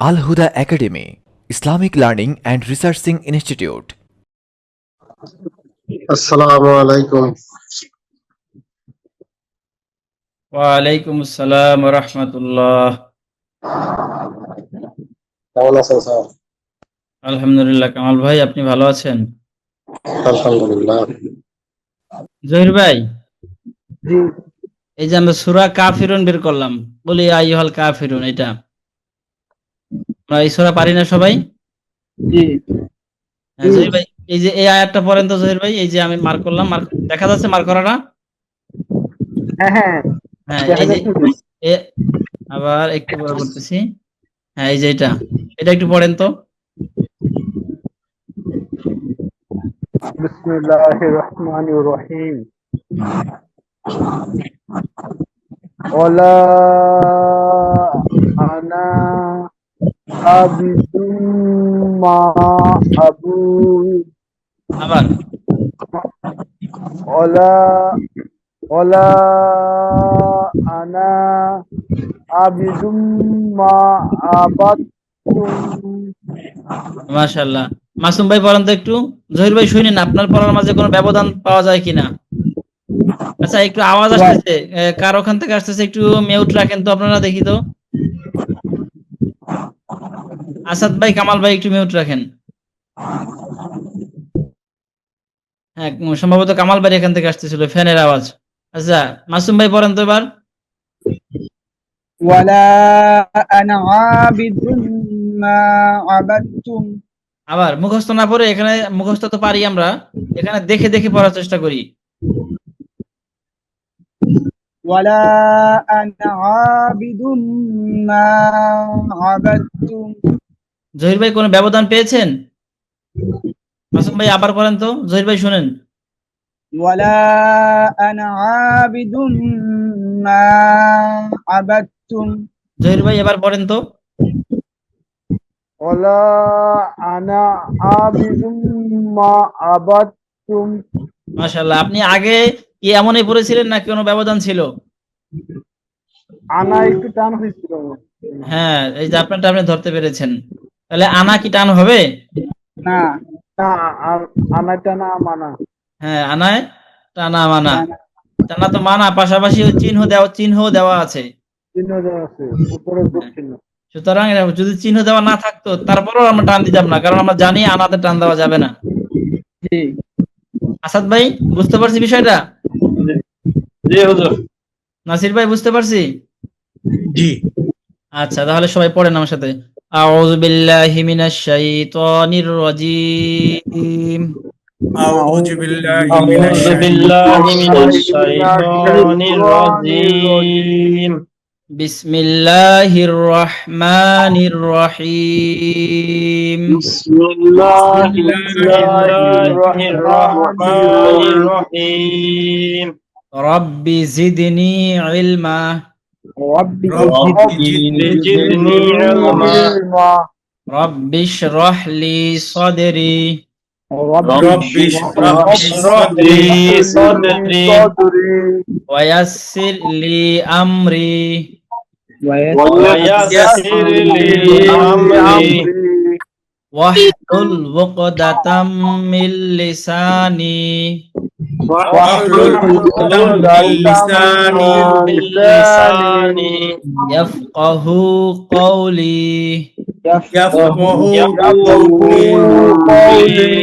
Al Huda Academy, Islamic Learning and Researching Institute. আসসালামু আলাইকুম। ওয়ালাইকুম আসসালাম ওয়া রাহমাতুল্লাহ। কেমন আছেন স্যার? আলহামদুলিল্লাহ। কামাল ভাই, আপনি ভালো আছেন? আলহামদুলিল্লাহ। জহির ভাই, জি এই যে আমরা সূরা কাফিরুন বের করলাম, বলি আইয়ুহাল কাফিরুন, এটা আমরা এই সূরা পারি না সবাই? জি হ্যাঁ জহির ভাই, এই যে এই আয়াতটা পড়েন তো জহির ভাই। এই যে আমি মার্ক করলাম, মার্ক দেখা যাচ্ছে মার্ক করাটা? হ্যাঁ হ্যাঁ হ্যাঁ দেখা এই যে যাচ্ছে। এ আবার একটু বড় করতেছি। হ্যাঁ এই যে এটা এটা একটু পড়েন তো। বিসমিল্লাহির রহমানির রহিম। ওয়ালা আনা আবিদুম মা আবু আবার ওয়ালা ওয়ালা আনা আবিদুম মা আবাদতুম। মাশাআল্লাহ। মাসুম ভাই পড়েন তো একটু। জহির ভাই শুনেন, আপনার পড়ার মাঝে কোনো ব্যবধান পাওয়া যায় কিনা? আচ্ছা, একটু আওয়াজ আসতেছে, কার ওখান থেকে আসতেছে, একটু মিউট রাখেন তো আপনারা, দেখি তো। আসাদ ভাই, কামাল ভাই, একটু মিউট রাখেন। হ্যাঁ, সম্ভবত কামাল ভাই এখান থেকে আসতেছিল ফ্যানের আওয়াজ। আচ্ছা, মাসুম ভাই পড়েন তো এবার। ولا أنا عابد ما عبدتم আবার মুখস্থ না পড়ে, এখানে মুখস্থ তো পারি আমরা, এখানে দেখে দেখে পড়ার চেষ্টা করি। ولا أنا عابد ما عبدتم জহির ভাই কোনো ব্যবধান পেয়েছেন? মাসুম ভাই আবার পড়েন তো, জহির ভাই শুনেন। ولا أنا عابد ما عبدتم জহির ভাই এবার পড়েন তো। ওয়ালা আনা আবিদুম মা আবাদতুম। মাশাআল্লাহ। আপনি আগে কি এমনই পড়েছিলেন না কোনো ব্যবধান ছিল? আনা একটু টান হয়েছিল। হ্যাঁ, এই যে আপনারটা আপনি ধরতে পেরেছেন। তাহলে আনা কি টান হবে? না না, আনা টানা মানা। হ্যাঁ, আনায় টানা মানা। টানা টানা তো মানা, পাশাপাশি চিহ্ন দেওয়া আছে। চিহ্ন দেওয়া আছে, উপরে যোগ হ্যাঁ, চিহ্ন। সুতরাং যদি চিহ্ন দেওয়া না থাকতো তারপরেও আমরা টান দিতাম না, কারণ আমরা জানি আনাতে টান দেওয়া যাবে না। জি আসাদ ভাই, বুঝতে পারছি বিষয়টা? জি হুজুর। নাসির ভাই, বুঝতে পারছি। জি। আচ্ছা, তাহলে সবাই পড়েন আমার সাথে। আউযু বিল্লাহি মিনাশ শাইতানির রাজীম। أعوذ بالله من أعوذ الشيطان بالله من الشيطان الرجيم. বিসমিল্লাহির রহমানির রহিম। بسم الله بسم الله الرحمن الرحمن الرحيم. الرحيم রব্বি জিদনি ইলমা। رب رب زدني علما রব্বি ইশরাহ লি সাদরি رب رب اشرح لي صدري ওয়া ইয়াসসির লি আমরি ويسر لي أمري ওয়াহলুল উকদাতাম মিন লিসানি واحلل عقدة من لساني ইয়াফকাহু কওলি। يفقه قولي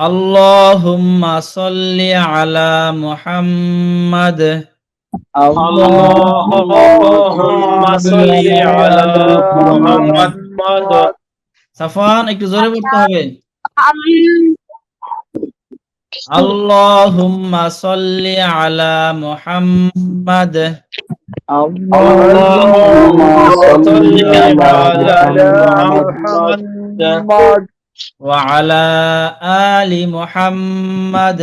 আল্লাহুম্মা সাল্লি আলা মুহাম্মাদ। اللهم صل على محمد সাফওয়ান, একটু জোরে পড়তে হবে। আল্লাহুম্মা সাল্লি আলা মুহাম্মাদ اللهم صل على محمد ওয়া আলা আলি মুহাম্মাদ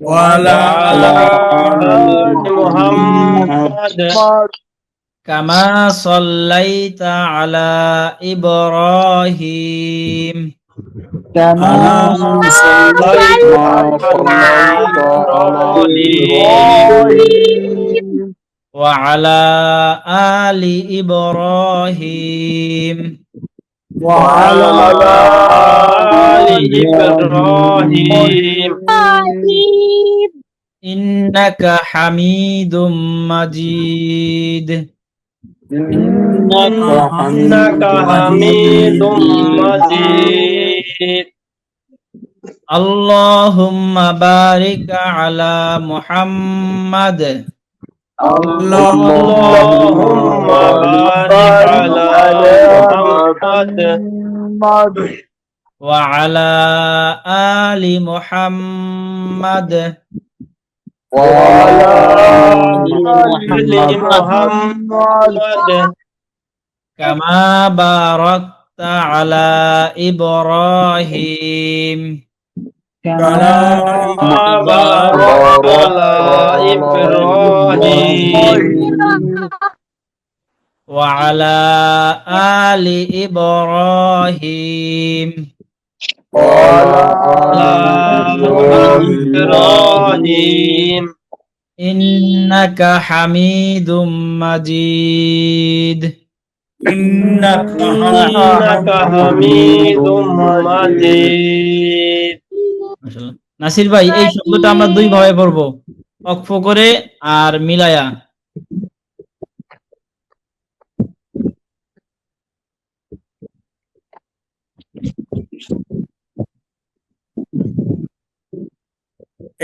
وعلى آل محمد কামা সাল্লাইতা আলা ইব্রাহিম كما كما صليت على إبراهيم وعلى آل إبراهيم وعلى آل إبراهيم إنك حميد مجيد إنك إنك حميد مجيد اللهم بارك على محمد اللهم بارك على محمد وعلى آل محمد وعلى آل محمد كما باركت على إبراهيم كما باركت على إبراهيم وعلى آل إبراهيم وعلى آل إبراهيم إنك حميد مجيد إنك إنك حميد مجيد মাশাআল্লাহ। নাসির ভাই এই শব্দটা আমরা দুই ভাবে পড়বো, অক্ফ করে আর মিলায়া।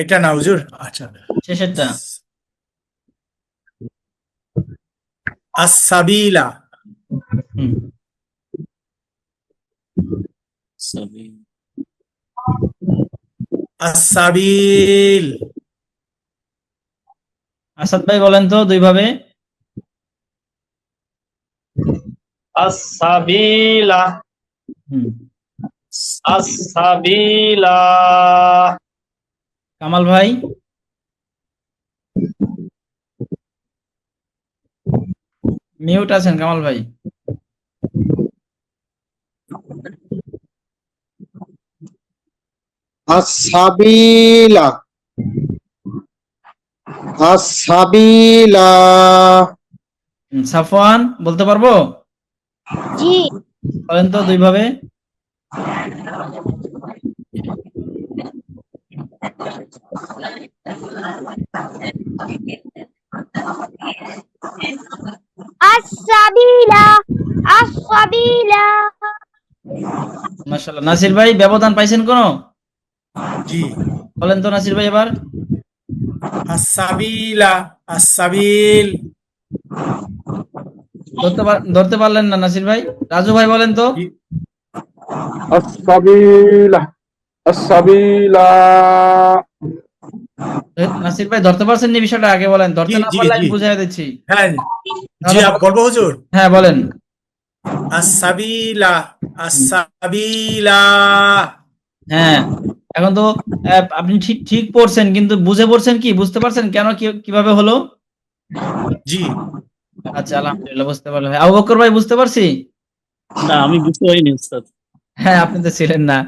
এটা না হুজুর, আচ্ছা। শেষেরটা আস-সাবিলা, হুম। আস-সাবিল, আসাদ ভাই বলেন তো দুই ভাবে। السبيل হুম। السبيل কামাল ভাই মিউট আছেন কামাল ভাই। السبيل السبيل সাফওয়ান বলতে পারবো? জি বলেন তো দুই ভাবে। السبيل السبيل মাশাআল্লাহ। নাসির ভাই ব্যবধান পাইছেন কোন? জি। বলেন তো নাসির ভাই এবার। আস-সাবিলা, আস-সাবিল, ধরতে পারলেন না নাসির ভাই? রাজু ভাই বলেন তো। السبيل السبيل নাসির ভাই ধরতে পারছেন নি বিষয়টা? আগে বলেন, ধরতে জি, না জি, পারলে আমি জি। বুঝাই দিচ্ছি। হ্যাঁ জি, বলবো হুজুর। হ্যাঁ বলেন। আস-সাবিলা, আস-সাবিলা, হ্যাঁ এখন তো আপনি ঠিক ঠিক পড়ছেন, কিন্তু বুঝে পড়ছেন কি? বুঝতে পারছেন কেন কিভাবে হলো? জি। আচ্ছা আলহামদুলিল্লাহ বুঝতে পারলাম। আবু বকর ভাই বুঝতে পারছি? না, আমি বুঝতে পারিনি উস্তাদ। হ্যাঁ আপনি তো ছিলেন না।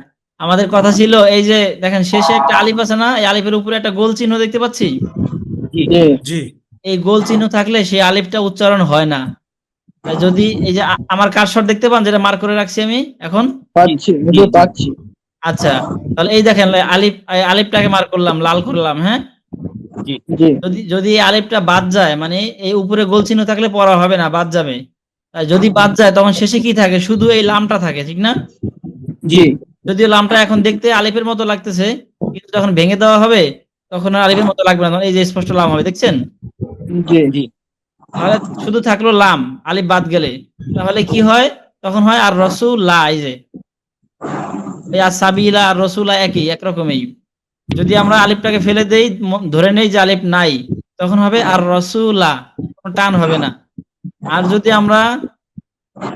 আমাদের কথা ছিল এই যে দেখেন শেষে একটা আলিফ আছে না, এই আলিফের উপরে একটা গোল চিহ্ন দেখতে পাচ্ছি। জি জি। এই গোল চিহ্ন থাকলে সেই আলিফটা উচ্চারণ হয় না। তাই যদি এই যে আমার কারসর দেখতে পান, যেটা মার্ক করে রাখছি আমি এখন। পাচ্ছি হুজুর পাচ্ছি। আচ্ছা তাহলে এই দেখেন এই আলিফটাকে মার্ক করলাম, লাল করলাম। হ্যাঁ জি জি যদি এই আলিফটা বাদ যায়, মানে এই উপরে গোল চিহ্ন থাকলে পড়া হবে না, বাদ যাবে। আর যদি বাদ যায় তখন শেষে কি থাকে? শুধু এই লামটা থাকে, ঠিক না? জি যদিও লামটা এখন দেখতে আলিফের মতো লাগতেছে, কিন্তু যখন ভেঙে দেওয়া হবে তখন আর আলিফের মতো লাগবে না, তখন এই যে স্পষ্ট লাম হবে, দেখছেন? জি জি তাহলে শুধু থাকলো লাম, আলিফ বাদ গেলে তাহলে কি হয়? তখন হয় আর রসুল্লাহ। এই যে এই আসাবিলা আর রসুল্লাহ একরকমই। যদি আমরা আলিফটাকে ফেলে দেই, ধরে নেই যে আলিফ নাই, তখন হবে আর রসুল্লাহ, কোনো টান হবে না। আর যদি আমরা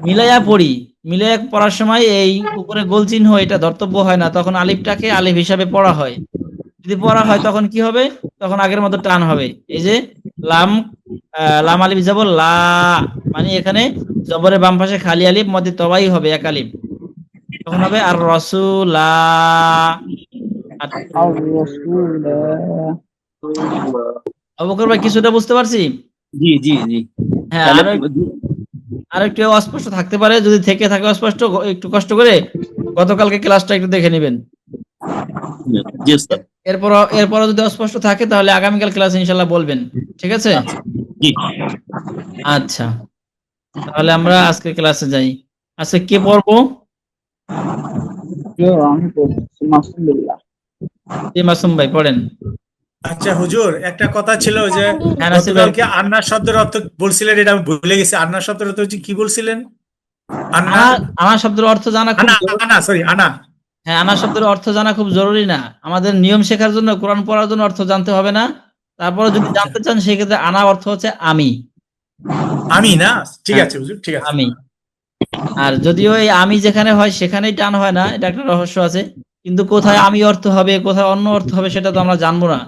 মিলাইয়া পড়ি, মিলাইয়া পড়ার সময় এই উপরে গোল চিহ্ন এটা ধর্তব্য হয় না, তখন আলিফটাকে আলিফ হিসাবে পড়া হয়। যদি পড়া হয় তখন কি হবে? তখন আগের মতো টান হবে। এই যে লাম, লাম আলিফ জবর লা, মানে এখানে জবরের বাম পাশে খালি আলিফ, মধ্যে তবাই হবে এক আলিফ, তখন হবে আর রসুলা। আর রাসূল আবু বকর ভাই কিছুটা বুঝতে পারছি? জি জি জি হ্যাঁ, তাহলে আর একটু অস্পষ্ট থাকতে পারে, যদি থেকে থাকে অস্পষ্ট একটু কষ্ট করে গতকালকে ক্লাসটা একটু দেখে নেবেন। জি উস্তাদ। এরপর যদি অস্পষ্ট থাকে তাহলে আগামীকাল ক্লাসে ইনশাল্লাহ বলবেন, ঠিক আছে? জি আচ্ছা, তাহলে আমরা আজকে ক্লাসে যাই। আজকে কে পড়বো? আমি পড়ছি মাসুম বিল্লাহ। মাসুম ভাই পড়েন। আচ্ছা হুজুর, একটা কথা ছিল যে হ্যাঁ, নাসির ভাই। গতকালকে আন্নার শব্দের অর্থ বলছিলেন, এটা আমি ভুলে গেছি। আন্নার শব্দের অর্থ হচ্ছে কি বলছিলেন? আন্না, আনা শব্দের অর্থ জানা খুব আনা, আনা, সরি, আনা। হ্যাঁ, আনা শব্দের অর্থ জানা খুব জরুরি না। আমাদের নিয়ম শেখার জন্য, কোরআন পড়ার জন্য অর্থ জানতে হবে না। তারপরে যদি জানতে চান সেক্ষেত্রে আনা অর্থ হচ্ছে আমি। আমি না, ঠিক হ্যাঁ, আছে হুজুর, ঠিক আছে। আমি। আর যদিও এই আমি যেখানে হয় সেখানেই টান হয় না, এটা একটা রহস্য আছে। কিন্তু কোথায় আমি অর্থ হবে, কোথায় অন্য অর্থ হবে সেটা তো আমরা জানবো না।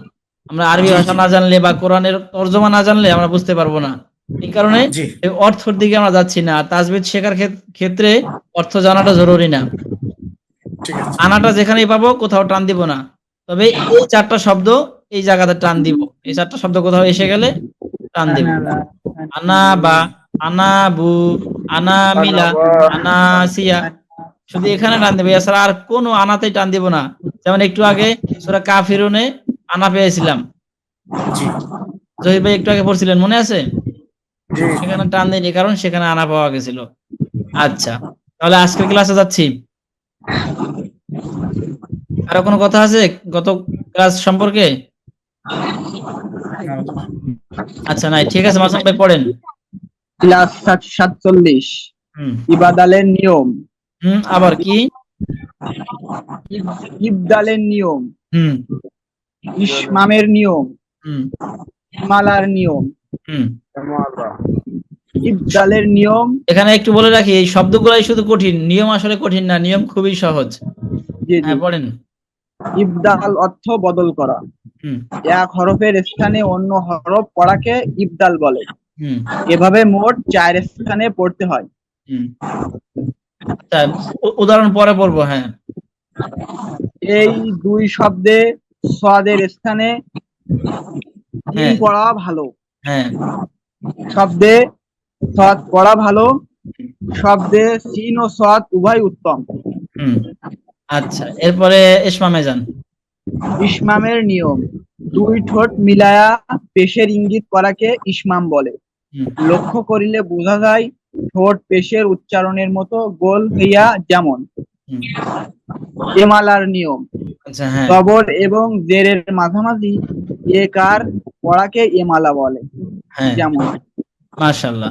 আমরা আরবি জি, ভাষা জি, না জানলে বা কোরআনের তর্জমা না জানলে আমরা বুঝতে পারবো না। এই কারণে জি, এই অর্থের দিকে আমরা যাচ্ছি না। তাজবিদ শেখার ক্ষেত্রে অর্থ জানাটা জরুরি না। ঠিক আছে। আনাটা যেখানেই পাবো কোথাও টান দিব না। তবে এই চারটা শব্দ এই জায়গাতে টান দিব। এই চারটা শব্দ কোথাও এসে গেলে টান দিব। আনা বা, আনা বু, আনা মিলা, আনা সিয়া, শুধু এখানে টান দেবো, এছাড়া আর কোনো আনাতেই টান দিব না। যেমন একটু আগে সূরা কাফিরুনে আনা পেয়েছিলাম, জি, জহির ভাই একটু আগে পড়ছিলেন, মনে আছে? জি, সেখানে টান দেয়নি, কারণ সেখানে আনা পাওয়া গেছিল। আচ্ছা, তাহলে আজকের ক্লাসে যাচ্ছি। আরো কোনো কথা আছে গত ক্লাস সম্পর্কে? আচ্ছা, নাই, ঠিক আছে, মাসুম ভাই পড়েন। ক্লাস 47 হুম ইবাদালের নিয়ম। আবার কি? ইবদালের নিয়ম, হুম ইসমামের নিয়ম, হুম ইমালার নিয়ম। হুম ইবদালের নিয়ম। এখানে একটু বলে রাখি, এই শব্দগুলাই শুধু কঠিন, নিয়ম আসলে কঠিন না, নিয়ম খুবই সহজ। জি জি। হ্যাঁ, পড়েন। ইবদাল অর্থ বদল করা। হুম এক হরফের স্থানে অন্য হরফ পড়াকে ইবদাল বলে। হুম এভাবে মোট 4 স্থানে পড়তে হয়। হুম আচ্ছা, উদাহরণ পরে পড়বো। হ্যাঁ, এই দুই শব্দে সাদের স্থানে জিম হ্যাঁ, পড়া ভালো। হ্যাঁ, শব্দে সাদ পড়া ভালো। শব্দে সিন ও সাদ উভয় উত্তম। হুম আচ্ছা, এরপরে ইসমামে যান। ইসমামের নিয়ম, দুই ঠোঁট মিলায়া পেশের ইঙ্গিত করাকে ইসমাম বলে। হুম লক্ষ্য করিলে বোঝা যায় ঠোঁট পেশের উচ্চারণের মতো গোল হইয়া যেমন। হুম এমালার নিয়ম, আচ্ছা, হ্যাঁ, জবর এবং জেরের মাঝামাঝি একার পড়াকে এমালা বলে হ্যাঁ, যেমন। মাশাআল্লাহ।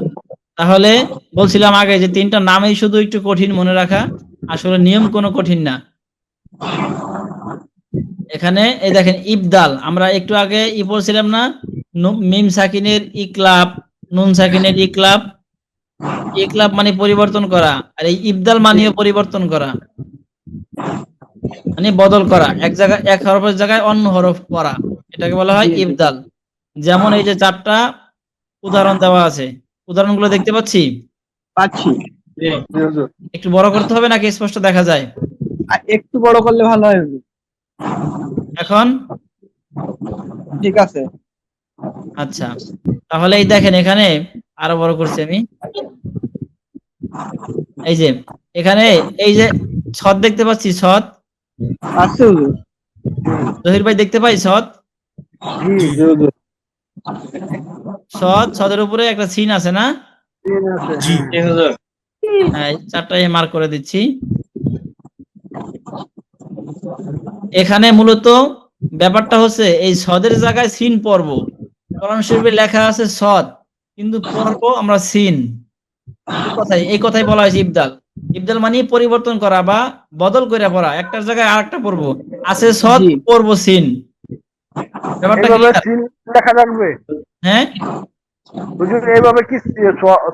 তাহলে বলছিলাম আগে যে তিনটা নামেই শুধু একটু কঠিন মনে রাখা, আসলে নিয়ম কোনো কঠিন না। এখানে এই দেখেন, ইবদাল আমরা একটু আগে পড়ছিলাম না, মিম সাকিনের ইকলাব, নুন সাকিনের ইকলাব। ইকলাব মানে পরিবর্তন করা, আর এই ইবদাল মানেও পরিবর্তন করা, মানে বদল করা, এক জায়গায় এক হরফের জায়গায় অন্য হরফ পড়া, এটাকে বলা হয় ইবদাল। যেমন এই যে চারটা উদাহরণ দেওয়া আছে, উদাহরণগুলো দেখতে পাচ্ছি। পাচ্ছি। একটু বড় করতে হবে নাকি স্পষ্ট দেখা যায়? আর একটু বড় করলে ভালো হয়। এখন ঠিক আছে। আচ্ছা, তাহলে এই দেখেন এখানে আরো বড় করছি আমি। এই যে এখানে এই যে ছদ দেখতে পাচ্ছি, ছদ। আছে হুজুর। জহির ভাই দেখতে পাই ছদ? জি হুজুর। ছদের উপরে একটা সিন আছে না? জি, হ্যাঁ, চারটায় মার্ক করে দিচ্ছি। এখানে মূলত ব্যাপারটা হচ্ছে এই ছদের জায়গায় সিন পড়ব। কোরআন শরীফে লেখা আছে ছদ, কিন্তু পড়বো আমরা সিন। এই কথাই বলা হয়েছে ইবদাল। ইবদাল মানে পরিবর্তন করা বা বদল করে পড়া, একটার জায়গায় আরেকটা পড়বো। আছে ছদ, জি। পড়বো সিন। ব্যাপারটা এইভাবে clear? সিন লেখা থাকবে হ্যাঁ, হুজুর, এইভাবে কি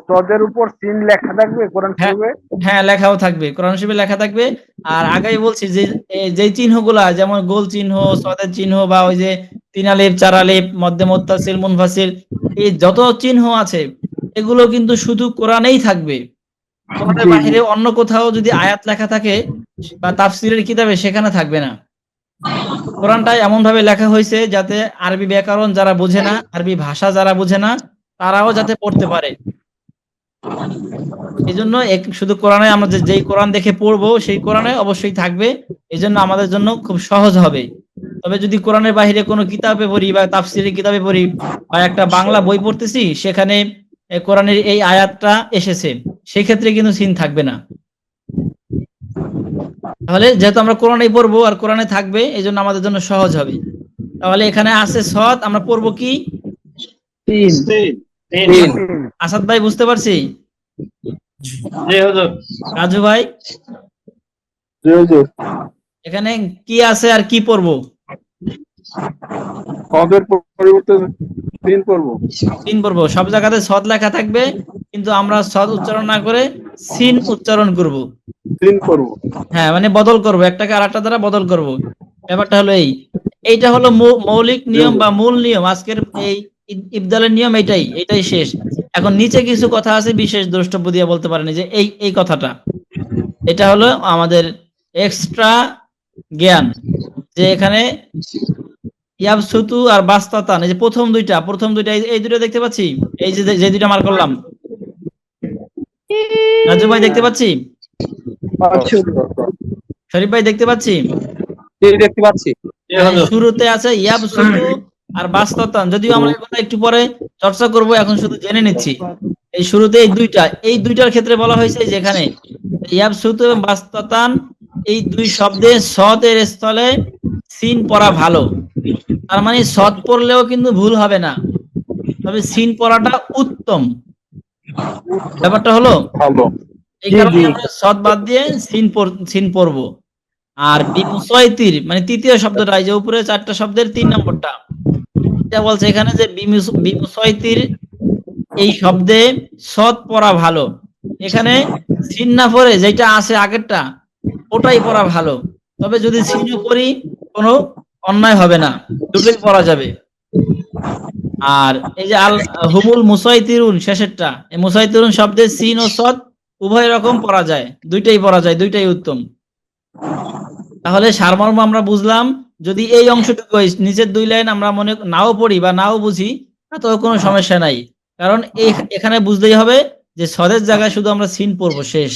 সদের উপর সিন লেখা থাকবে কোরআন হ্যাঁ, শরীফে? হ্যাঁ, লেখাও থাকবে, কোরআন শরীফে লেখা থাকবে। আর আগেই বলছি যে যে চিহ্নগুলা, যেমন গোল চিহ্ন, সদের চিহ্ন, বা ওই যে তিন আলিফ, চার আলিফ, মধ্যে মুত্তাসিল, মুনফাসিল, এই যত চিহ্ন আছে এগুলো কিন্তু শুধু কোরআনেই থাকবে। কোরআনের বাইরে অন্য কোথাও যদি আয়াত লেখা থাকে বা তাফসিরের কিতাবে, সেখানে থাকবে না। কোরআনটা এমন ভাবে লেখা হয়েছে যাতে আরবি ব্যাকরণ যারা বোঝে না, আরবি ভাষা যারা বোঝে না, তারাও যাতে পড়তে পারে। এই জন্য শুধু কোরআনে আমরা যেই কোরআন দেখে পড়বো সেই কোরআনে অবশ্যই থাকবে, এই জন্য আমাদের জন্য খুব সহজ হবে। তবে যদি কোরআনের বাইরে কোনো কিতাবে পড়ি বা তাফসিরের কিতাবে পড়ি বা একটা বাংলা বই পড়তেছি, সেখানে কোরআনের এই আয়াতটা এসেছে, সেক্ষেত্রে কিন্তু সিন থাকবে না। তাহলে যেহেতু আমরা কোরআনেই পড়বো আর কোরআনে থাকবে, এই জন্য আমাদের জন্য সহজ হবে। তাহলে এখানে আছে সদ, আমরা পড়বো কি? তিন। আসাদ ভাই বুঝতে পারছি? জি হুজুর। রাজু ভাই জি হুজুর। এখানে কি আছে আর কি পড়বো? সদের পরিবর্তে তিন পড়বো। সিন পড়বো। সব জায়গাতে সদ লেখা থাকবে, কিন্তু আমরা সদ উচ্চারণ না করে সিন উচ্চারণ করব। তিন পড়বো। হ্যাঁ, মানে বদল করব, একটাকে আরেকটা দ্বারা বদল করব। ব্যাপারটা হলো এইটা হলো মৌলিক নিয়ম বা মূল নিয়ম। আজকের এই ইবদালের নিয়ম এটাই শেষ। এখন নিচে কিছু কথা আছে বিশেষ দ্রষ্টব্য দিয়ে বলতে পারেন, যে এই কথাটা, এটা হলো আমাদের এক্সট্রা জ্ঞান, যে এখানে ইয়াবসুতু আর বাস্তাতান, এই যে প্রথম দুইটা এই দুটো দেখতে পাচ্ছি, এই যে দুইটা মার্ক করলাম, রাজু ভাই দেখতে পাচ্ছি, শরীফ ভাই দেখতে পাচ্ছি, দেখতে পাচ্ছি। শুরুতে আছে ইয়াবসুতু আর বাস্তাতান। যদিও আমরা এগুলো একটু পরে চর্চা করব, এখন শুধু জেনে নিচ্ছি। এই শুরুতে এই দুইটার ক্ষেত্রে বলা হয়েছে যে এখানে ইয়াবসুতু এবং বাস্তাতান, এই দুই শব্দে সদের স্থলে সিন পড়া ভালো। তার মানে সদ পড়লেও কিন্তু ভুল হবে না, তবে সিন পড়াটা উত্তম। ব্যাপারটা হলো এই কারণে আমরা সদ বাদ দিয়ে সিন পড়বো। আর বিমুসাইতির মানে তৃতীয় শব্দটা, এই যে উপরে চারটা শব্দের 3 নম্বরটা, এটা বলছে এখানে যে বিমুসাইতির, এই শব্দে সদ পড়া ভালো। এখানে সিন না পড়ে যেটা আছে আগেরটা ওটাই পড়া ভালো। তবে যদি সিনও পড়ি কোনো অন্যায় হবে না, দুটোই পড়া যাবে। আর এই যে আল হুমুল মুসাইতিরুন শেষেরটা, এই মুসাইতিরুন শব্দে সিন ও সদ উভয় রকম পড়া যায়, দুইটাই পড়া যায়, দুইটাই উত্তম। তাহলে সারমর্ম আমরা বুঝলাম। যদি এই অংশটুকু নিচের 2 লাইন আমরা মনে নাও পড়ি বা নাও বুঝি, তাতেও কোনো সমস্যা নাই, কারণ এখানে বুঝতেই হবে যে সদের জায়গায় শুধু আমরা সিন পড়বো, শেষ।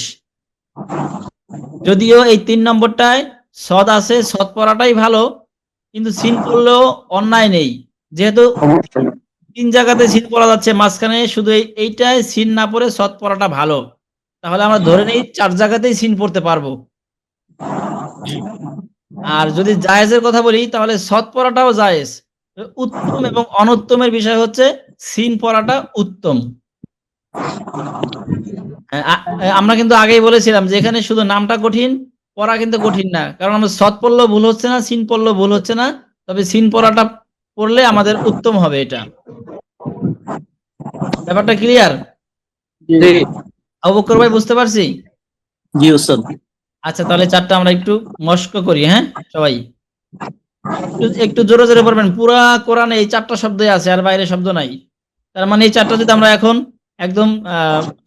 যদিও এই 3 নম্বরটায় সদ আছে, সদ পড়াটাই ভালো, কিন্তু সিন পড়লেও অন্যায় নেই, যেহেতু 3 জায়গাতে সিন পড়া যাচ্ছে, মাঝখানে শুধু এইটায় সিন না পড়ে সদ পড়াটা ভালো। তাহলে আমরা ধরে নেই 4 জায়গাতেই সিন পড়তে পারবো। আর যদি জায়েজের কথা বলি, তাহলে সদ পড়াটাও জায়েজ। উত্তম এবং অনুত্তমের বিষয় হচ্ছে সিন পড়াটা উত্তম। আমরা কিন্তু আগেই বলেছিলাম যে এখানে শুধু নামটা কঠিন, পড়া কিন্তু কঠিন না, কারণ আমরা সদ পড়লেও ভুল হচ্ছে না, সিন পড়লেও ভুল হচ্ছে না, তবে সিন পড়াটা পড়লে আমাদের উত্তম হবে। এটা ব্যাপারটা ক্লিয়ার? আবু বকর ভাই বুঝতে পারছি? জি ওস্তাদ। আচ্ছা, তাহলে 4টা আমরা একটু মস্ক করি। হ্যাঁ, সবাই একটু জোরে জোরে পড়বেন। পুরা কোরআনে এই 4টা শব্দই আছে, আর বাইরে শব্দ নাই। তার মানে এই 4টা যদি আমরা এখন একদম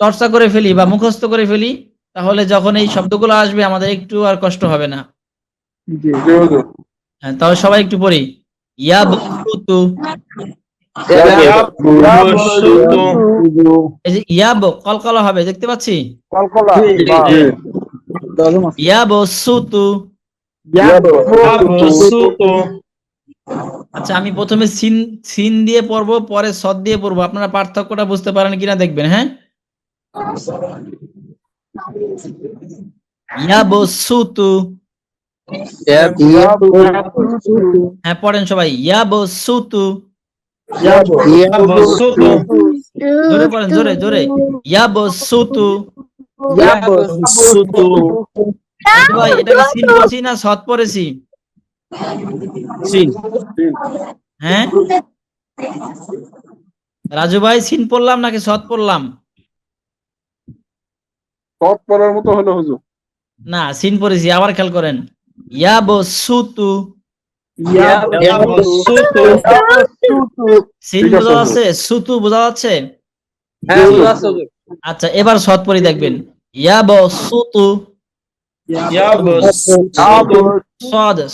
চর্চা করে ফেলি বা মুখস্থ করে ফেলি, তাহলে যখন এই শব্দগুলো আসবে আমাদের একটু আর কষ্ট হবে না। হ্যাঁ, তাহলে সবাই একটু পড়ি। ইয়াবসুতু, এই যে ইয়াব কলকলা হবে, দেখতে পাচ্ছি। ইয়াবসুতু। আচ্ছা, আমি প্রথমে সিন দিয়ে পড়বো, পরে সদ দিয়ে পড়বো। আপনারা পার্থক্যটা বুঝতে পারেন কিনা দেখবেন। হ্যাঁ, ইয়াবসুতু। হ্যাঁ, পড়েন সবাই। ইয়াবসুতু। জোরে পড়েন, জোরে জোরে। ইয়াবসুতু। ভাই, এটা কি সিন পড়ছি না সদ পড়েছি? হ্যাঁ, রাজু ভাই, সিন পড়লাম নাকি সদ পড়লাম? সদ পড়ার মতো হলো হুজুর। না, সিন পড়েছি। আবার খেয়াল করেন। ইয়াবসুতু। সিন বোঝা যাচ্ছে, সুতু বোঝা যাচ্ছে? আচ্ছা, এবার সদ পড়ি, দেখবেন। ইয়াবসুতু।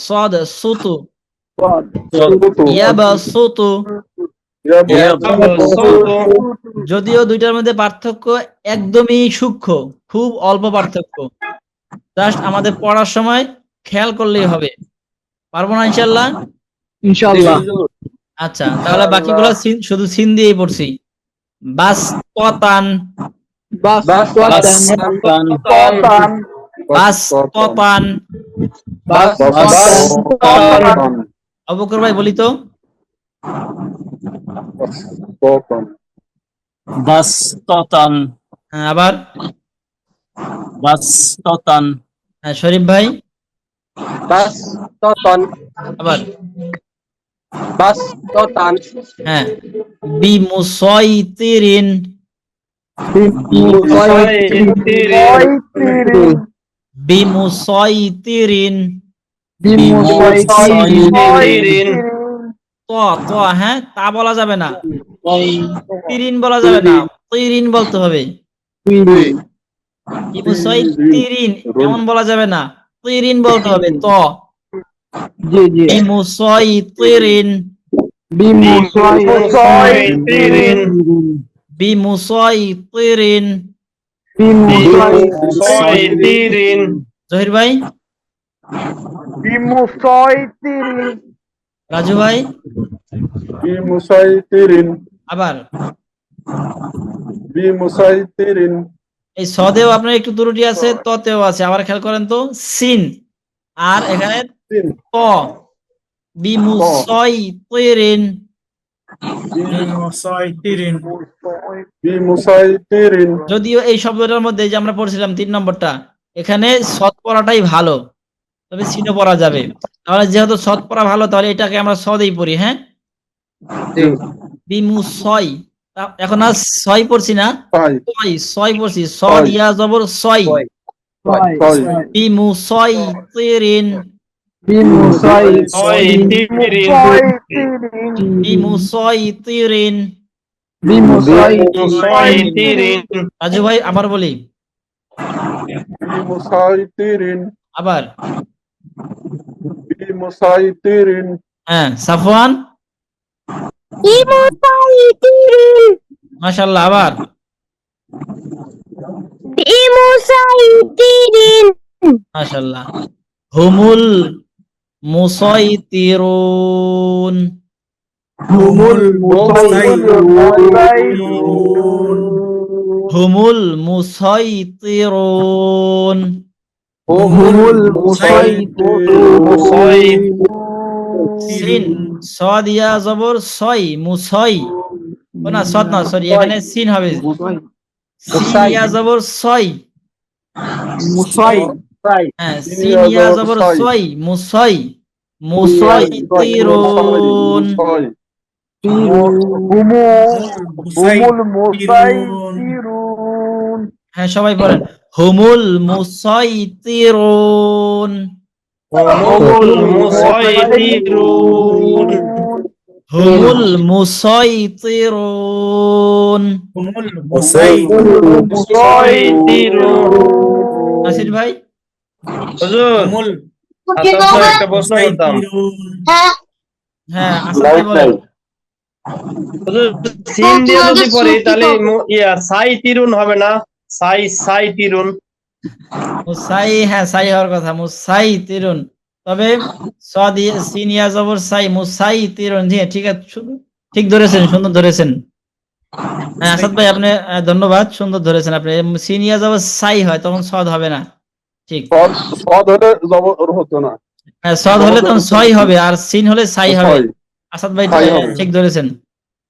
সদ সুতু। ইয়াবসুতু। যদিও দুইটার মধ্যে পার্থক্য একদমই সূক্ষ্ম, খুব অল্প পার্থক্য, জাস্ট আমাদের পড়ার সময় খেয়াল করলেই হবে। পারবো না ইনশাল্লাহ? ইনশাআল্লাহ। আচ্ছা, তাহলে বাকিগুলো শুধু সিন দিয়েই পড়ছি। বাস্ততান, বাস্ততান বাস্ততান। আবু বকর ভাই বলি তো। বাস্ততান, হ্যাঁ, আবার। বাস্ততান, হ্যাঁ, শরীফ ভাই আবার। হ্যাঁ, বিমুসাইতিরিন, বিমুসাইতিরিন। ত ত হ্যাঁ, তা বলা যাবে না, তিরিন বলা যাবে না, তিরিন বলতে হবে। বিমুসাইতিরিন এমন বলা যাবে না, তিরিন বলতে হবে। ত জি জি। বিমুসাইতিরিন, বিমুসাইতিরিন। জহির ভাই, রাজু ভাই আবার। এই সদেও আপনার একটু ত্রুটি আছে, ততেও আছে, আবার খেয়াল করেন তো। সিন আর এখানে ত। বিমুসাইতিরিন, যদিও এই শব্দটার মধ্যে যে আমরা পড়ছিলাম 3 নম্বরটা, এখানে সৎ পড়াটাই ভালো, তবে সিনও পড়া যাবে। তাহলে যেহেতু সৎ পড়া ভালো, তাহলে এটাকে আমরা সদেই পড়ি। হ্যাঁ, বিমুসাই। এখন আর ছয় পড়ছি না, ছয় পড়ছি। সদ ইয়া জবর ছয়। বিমুসাইতিরিন, বিমুসাইতিরিন। রাজু ভাই আবার বলি, আবার। হ্যাঁ, সাফওয়ান বিমুসাইতিরিন, মাশাআল্লাহ, আবার। বিমুসাইতিরিন, মাশাআল্লাহ। হুমুল মুসাইতিরুন, হুমুল মুসাইতিরুন। সিন সদ ইয়া জবর ছয়, মুসাই। ও না, সদ না, সরি, এখানে সিন হবে। সিন ইয়া জবর ছয়। হ্যাঁ, সিন ইয়া জবর ছয়, মুসাই। মুসাইতিরুন। হ্যাঁ, সবাই পড়েন। হুমুল মুসাইতিরুন, হুমুল মুসাইতিরুন। নাসির ভাই, হুজুর, একটা প্রশ্ন করতাম। হ্যাঁ, আসাদ ভাই বলেন। হুজুর, সিন দিয়ে যদি পড়ি তাহলে সাই তিরুন হবে না? সাই তিরুন। মুসাই, হ্যাঁ, সাই হওয়ার কথা, মুসাই তিরুন। তবে সদ সিন ইয়া জবর সাই, মুসাই তিরুন। জি, ঠিক আছে, ঠিক ধরেছেন, সুন্দর ধরেছেন। হ্যাঁ, আসাদ ভাই আপনি ধন্যবাদ, সুন্দর ধরেছেন আপনি। সিন ইয়া জবর সাই হয়, তখন সদ হবে না। ঠিক, হ্যাঁ, সদ হলে তখন ছয় হবে, আর সিন হলে সাই হবে। আসাদ ভাই ঠিক ধরেছেন।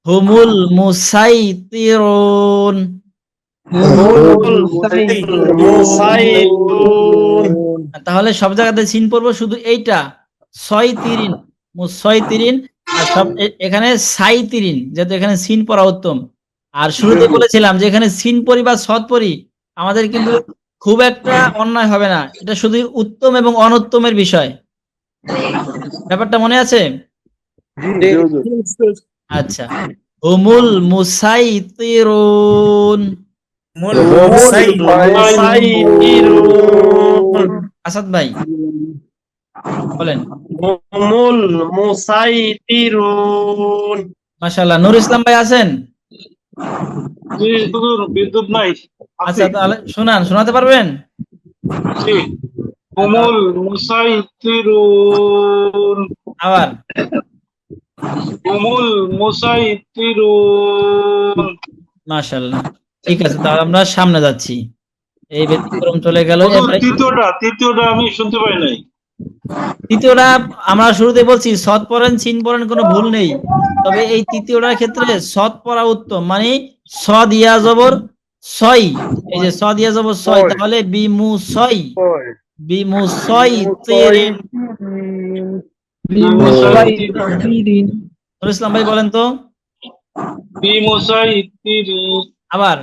হুমুল মুসাইতিরুন, তাহলে সব জায়গাতে সিন পড়বো, শুধু এইটা ছয় তিরিন, মুসাই তিরিন। আর সব এখানে সাই তিরিন, যেহেতু এখানে সিন পড়া উত্তম। আর শুরুতে বলেছিলাম যে এখানে সিন পড়ি বা সদ পড়ি, আমাদের কিন্তু খুব একটা অন্যায় হবে না, এটা শুধু উত্তম এবং অনুত্তমের বিষয়। ব্যাপারটা মনে আছে? আচ্ছা, হুমুল মুসাইতিরুন। আসাদ ভাই বলেন। হুমুল মুসাইতিরুন। মাশাআল্লাহ। নুর ইসলাম ভাই আছেন? জি হুজুর, বিদ্যুৎ নাই। আচ্ছা, তাহলে শোনাতে পারবেন? জি। কোমল মুসাইতিরুন, আবার কোমল মুসাইতিরুন। মাশাআল্লাহ। ঠিক আছে, তাহলে আমরা সামনে যাচ্ছি। এই ব্যতিক্রম চলে গেল। হুজুর এবারে তৃতীয়টা আমি শুনতে পাই নাই। তৃতীয়টা আমরা শুরুতে বলছি, সৎ পড়েন সিন পড়েন কোনো ভুল নেই, তবে এই তৃতীয়টার ক্ষেত্রে সৎ পড়া উত্তম। মানে সদ ইয়া জবর সই, এই যে সদ ইয়া জবর সই, তাহলে বিমু সই, বিমু সই তিরিন। বিমুসাইতিরিন, নুরুল ইসলাম ভাই বলেন তো বিমুসাইতিরিন, আবার।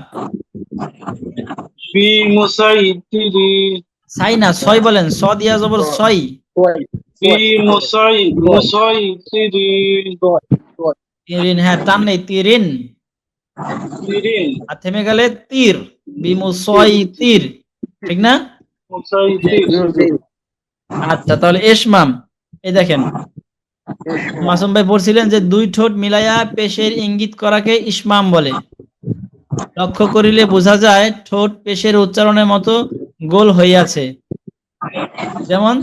বিমুসাইতিরিন, সাই না, সই বলেন, সদ ইয়া জবর সই। বিমুসাইতিরিন, তিরিন, হ্যাঁ টান নেই, তিরিন। তিরিন, আর থেমে গেলে তীর, বিমু সই তীর, ঠিক না? মুসাইতিরিন। আচ্ছা, তাহলে এসমাম। এই দেখেন, মাসুম ভাই পড়ছিলেন যে দুই ঠোঁট মিলাইয়া পেশের ইঙ্গিত করাকে ইসমাম বলে। লক্ষ্য করিলে বোঝা যায় ঠোঁট পেশের উচ্চারণের মতো গোল হইয়াছে। যেমন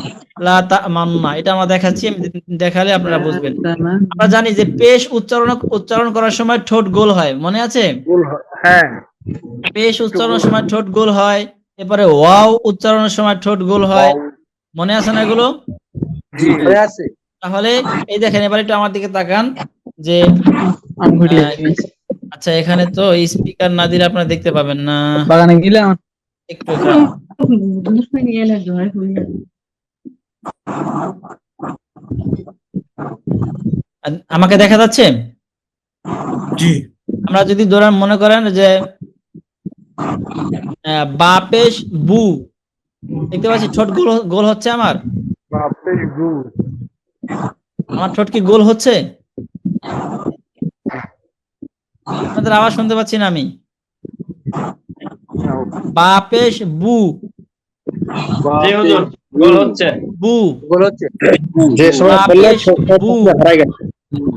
লা তামান্না, এটা আমরা দেখাচ্ছি, আমি দেখালে আপনারা বুঝবেন। আমরা জানি যে পেশ উচ্চারণ করার সময় ঠোঁট গোল হয়, মনে আছে? হ্যাঁ, পেশ উচ্চারণের সময় ঠোঁট গোল হয়, এরপরে ওয়াও উচ্চারণের সময় ঠোঁট গোল হয়, মনে আছে না এগুলো? আছে। তাহলে এই দেখেন, এবার একটু আমার দিকে তাকান যে আচ্ছা, এখানে তো স্পিকার না দিলে আপনারা দেখতে পাবেন না, বাগানে গেলাম। একটু খারাপ। আমাকে দেখা যাচ্ছে? জি। আমরা যদি ধরেন মনে করেন যে বা পেশ বু, দেখতে পাচ্ছি ঠোঁট গোল গোল হচ্ছে আমার ঠোঁট কি গোল হচ্ছে? আপনাদের আওয়াজ শুনতে পাচ্ছি না আমি। বা পেশ বু, জি হুজুর, গোল হচ্ছে। বু, যে সময় বা বললে পেশ বু। হারাই গেছে।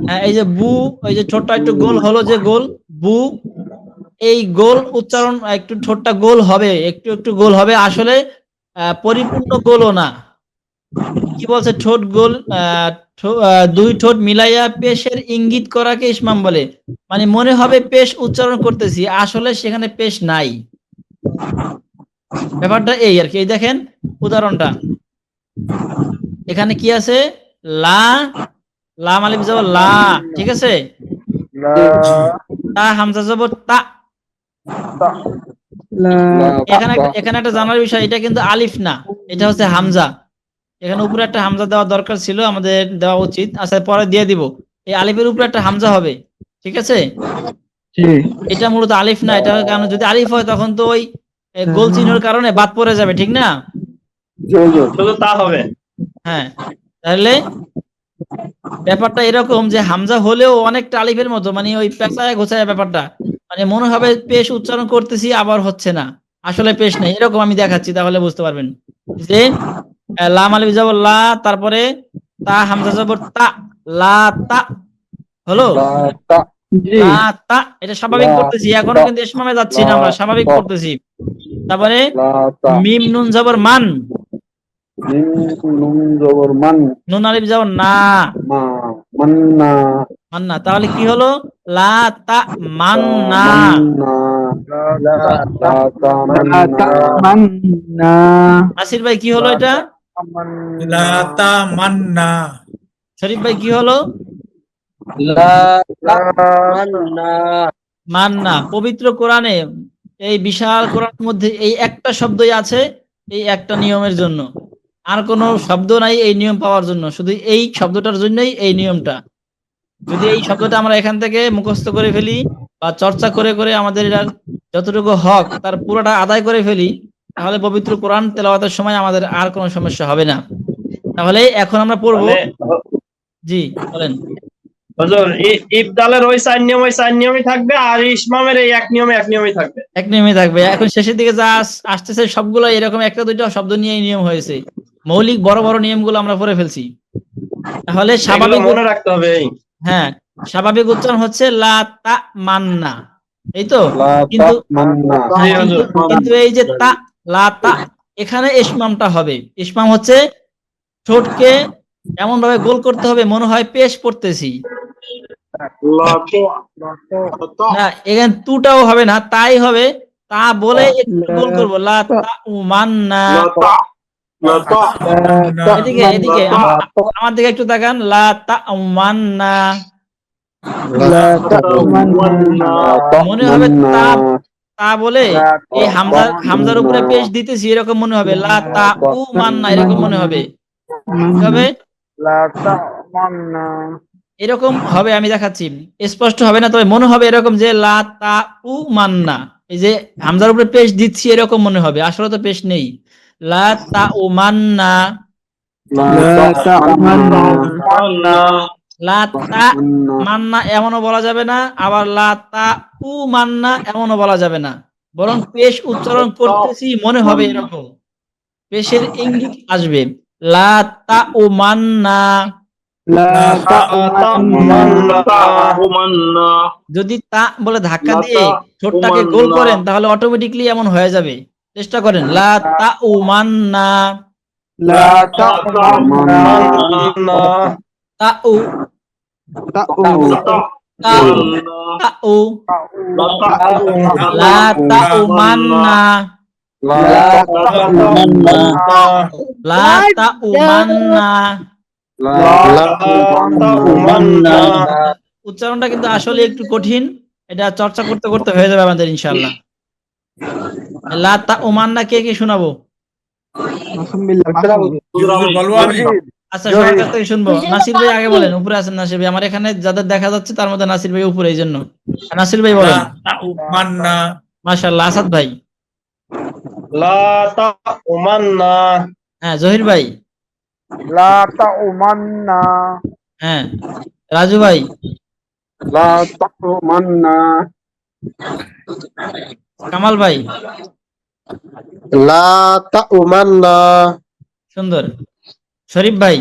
হ্যাঁ, এই যে বু, ওই যে ঠোঁটটা একটু গোল হলো, যে গোল বু, এই গোল উচ্চারণ একটু ঠোঁটটা গোল হবে, একটু একটু গোল হবে, আসলে পরিপূর্ণ গোলও না। কি বলছে? ঠোঁট গোল, দুই ঠোঁট মিলাইয়া পেশের ইঙ্গিত করাকে ইসমাম বলে। মানে মনে হবে পেশ উচ্চারণ করতেছি, আসলে সেখানে পেশ নাই। ব্যাপারটা এই আর কি। এই দেখেন উদাহরণটা, এখানে কি আছে? লা, লাম আলিফ জবর লা, ঠিক আছে? তা হামজা জবর তা। এখানে একটা জানার বিষয়, এটা কিন্তু আলিফ না, এটা হচ্ছে হামজা। এখানে উপরে একটা হামজা দেওয়া দরকার ছিল, আমাদের দেওয়া উচিত। আচ্ছা, পরে দিয়ে দিব। এই আলিফের উপরে একটা হামজা হবে, ঠিক আছে? এটা মূলত আলিফ না, এটা কারণ যদি আলিফ হয় তখন তো ওই গোল চিহ্নের কারণে বাদ পড়ে যাবে, ঠিক না? শুধু তা হবে। হ্যাঁ, তাহলে ব্যাপারটা এরকম যে হামজা হলেও অনেকটা আলিফের মতো, মানে ওই পেঁচায় ঘোচায় ব্যাপারটা, মানে মনে হবে পেশ উচ্চারণ করতেছি আবার হচ্ছে না, আসলে পেশ নেই, এরকম আমি দেখাচ্ছি, তাহলে বুঝতে পারবেন যে লাম আলিফ জবর লা, তারপরে তা হামজা জবর তা, লা তা হলো, লা তা, এটা স্বাভাবিক করতেছি, এখনো কিন্তু ইসমামে যাচ্ছি না, আমরা স্বাভাবিক করতেছি। তারপরে মিম নুন জবর মান, নুন আলিফ জবর না, মান্না, তাহলে কি হলো? লা তা মান্না। নাসির ভাই কি হলো এটা? লা তামান্না। শরীফ ভাই কি হলো? মান্না। পবিত্র কোরআনে, এই বিশাল কোরআনের মধ্যে এই একটা শব্দই আছে এই একটা নিয়মের জন্য, আর কোনো শব্দ নাই এই নিয়ম পাওয়ার জন্য, শুধু এই শব্দটার জন্যই এই নিয়মটা। যদি এই শব্দটা আমরা এখান থেকে মুখস্থ করে ফেলি বা চর্চা করে করে আমাদের এটার যতটুকু হক তার পুরোটা আদায় করে ফেলি, তাহলে পবিত্র কোরআন তেলাওয়াতের সময় আমাদের আর কোনো সমস্যা হবে না। তাহলে এখন আমরা পড়বো। মানে জি বলেন। হুজুর, ইবদালের ওই চার নিয়মই থাকবে, আর ইসমামের এই এক নিয়মই থাকবে। এক নিয়মে থাকবে। এখন শেষের দিকে যা আসতেছে সবগুলো এরকম একটা দুইটা শব্দ নিয়ে নিয়ম হয়েছে, মৌলিক বড় বড় নিয়মগুলো আমরা পড়ে ফেলছি। তাহলে এগুলো স্বাভাবিক, মনে রাখতে হবে। হ্যাঁ, স্বাভাবিক উচ্চারণ হচ্ছে লা তা মান্না, এই তো। কিন্তু জি হুজুর। কিন্তু এই যে তা, লা তা, এখানে ইসমামটা হবে। ইসমাম হচ্ছে ঠোঁটকে এমন ভাবে গোল করতে হবে মনে হয় পেশ পড়তেছি। না, এখানে তুটাও হবে না, তাই হবে। তা বলে একটু গোল করবো, লা তা উমান্না। এদিকে এদিকে আমার দিকে একটু তাকান, লা তা উমান্না। মনে হবে তা, তা বলে এই হামজার উপরে পেশ দিতেছি, এরকম মনে হবে। লা তা উ মান্না, এরকম মনে হবে। হবে এরকম হবে, আমি দেখাচ্ছি। স্পষ্ট হবে না, তবে মনে হবে এরকম যে লা তা উ মান্না, এই যে হামজার উপরে পেশ দিচ্ছি এরকম মনে হবে, আসলে তো পেশ নেই। লা তা উ মান্না, লা তা মান্না এমনও বলা যাবে না, আবার লা তা উ মান্না এমনও বলা যাবে না, বরং পেশ উচ্চারণ করতেছি মনে হবে এরকম, পেশের ইঙ্গিত আসবে। লা তা উ মান্না। যদি তা বলে ধাক্কা দিয়ে ঠোঁটটাকে গোল করেন তাহলে অটোমেটিকলি এমন হয়ে যাবে। চেষ্টা করেন, লা তা উ মান্না, তা উ, তা উ, লা তা উ মান্না, লা তা উ মান্না। উচ্চারণটা কিন্তু আসলে একটু কঠিন, এটা চর্চা করতে করতে হয়ে যাবে আমাদের ইনশাআল্লাহ। লা তা উ মান্না কে কে শোনাবো? বলবো আমি। আচ্ছা, সবার কাছ থেকে শুনবো। নাসির ভাই আগে বলেন, উপরে আছেন নাসির ভাই, আমার এখানে যাদের দেখা যাচ্ছে তার মধ্যে নাসির ভাই উপরে, এই জন্য নাসির ভাই বলেন। মান্না। মাশাআল্লাহ। আসাদ ভাই? লা তা উমান্না। হ্যাঁ। জহির ভাই? হ্যাঁ। রাজু ভাই? কামাল ভাই? সুন্দর। শরীফ ভাই?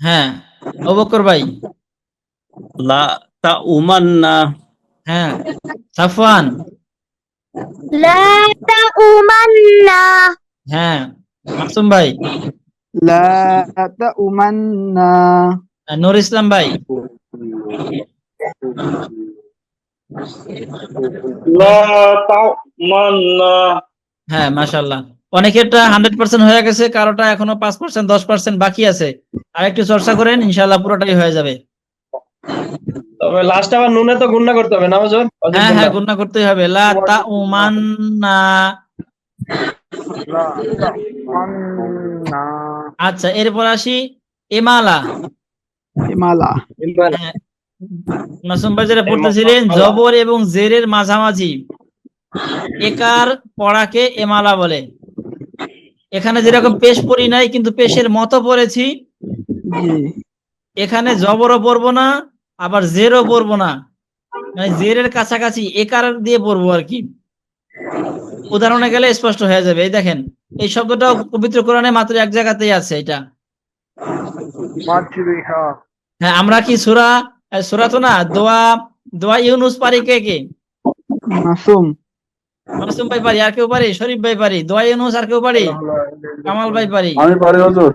হ্যাঁ। আবু বকর ভাই? হ্যাঁ। সাফওয়ান? لا تؤمنا হ্যাঁ। মাসুম ভাই? নূর ইসলাম ভাই? হ্যাঁ, মাশাআল্লাহ। অনেকেরটা 100% হয়ে গেছে, কারোটা এখনো 5%, 10% বাকি আছে। আর একটু চর্চা করেন, ইনশাআল্লাহ পুরোটাই হয়ে যাবে। তবে লাস্ট আবার নুনে তো গুণনা করতে হবে না হুজুর? হ্যাঁ হ্যাঁ, গুণনা করতেই হবে। লা তা উমান্না। আচ্ছা, এরপর আসি এমালা। হ্যাঁ, মাসুম ভাই যেটা পড়তেছিলেন, জবর এবং জেরের মাঝামাঝি একার পড়াকে এমালা বলে। এখানে যেরকম পেশ পড়ি নাই, কিন্তু পেশের মতো পড়েছি। এখানে জবরও পড়বো না, আবার জেরও পড়বো না, মানে জেরের কাছাকাছি একার দিয়ে পড়বো আর কি। উদাহরণে গেলে স্পষ্ট হয়ে যাবে। এই দেখেন, এই শব্দটাও পবিত্র কোরআনে মাত্র এক জায়গাতেই আছে এটা। হ্যাঁ, আমরা কি সূরা তো না, দোয়া ইউনুস পারি কে কে? মাসুম ভাই পারি, আর কেউ পারি? শরীফ ভাই পারি। দোয়া ইউনুস আর কেউ পারি? কামাল ভাই পারি? আমি পারি হুজুর।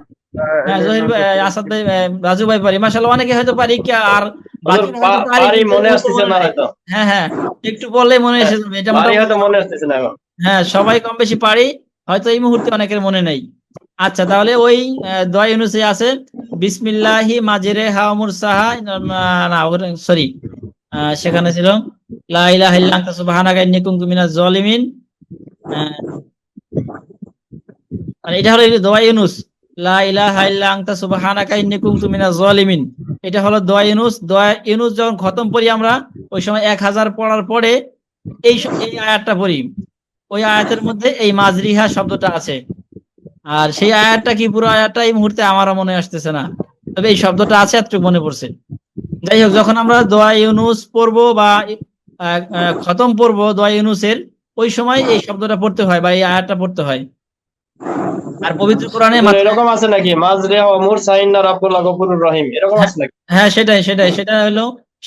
হ্যাঁ। জহির ভাই, আসাদ ভাই, রাজু ভাই পারি। মাশাআল্লাহ, অনেকে হয়তো পারি, কি আর বাকি পারি মনে আসতেছে না হয়তো। হ্যাঁ হ্যাঁ, একটু বললেই মনে এসে যাবে, এটা পারি হয়তো মনে আসতেছে না এখন। হ্যাঁ, সবাই কম বেশি পারি, হয়তো এই মুহূর্তে অনেকের মনে নেই। আচ্ছা, তাহলে ওই দোয়া ইউনুসে আছে বিসমিল্লাহি মাজরিহা ওয়া মুরসাহা, না সরি, সেখানে ছিল লা ইলাহা ইল্লা আনতা সুবহানাকা ইন্নী কুনতু মিনাজ জালিমিন। মানে এটা হলো দোয়া ইউনুস, লা ইলাহা ইল্লা আনতা সুবহানাকা ইন্নী কুনতু মিনাজ জালিমিন। এটা হলো দোয়া ইউনুস। দোয়া ইউনুস যখন খতম পড়ি আমরা, ওই সময় 1000 পড়ার পরে এই আয়াতটা পড়ি। ওই আয়াতের মধ্যে এই মাজরিহা শব্দটা আছে। আর সেই আয়াতটা কি, পুরো আয়াতটা এই মুহূর্তে আমারও মনে আসতেছে না, তবে এই শব্দটা আছে, এতটুকু মনে পড়ছে। যাই হোক, যখন আমরা দোয়া ইউনুস পড়বো বা খতম পড়বো দোয়া ইউনুসের, ওই সময় এই শব্দটা পড়তে হয় বা এই আয়াতটা পড়তে হয়। আর পবিত্র কোরআনে হুজুর, মাত্র এরকম আছে নাকি মাজরে মুরসা ইন্না রাব্বুল গফুরুর রহিম, এরকম আছে নাকি? হ্যাঁ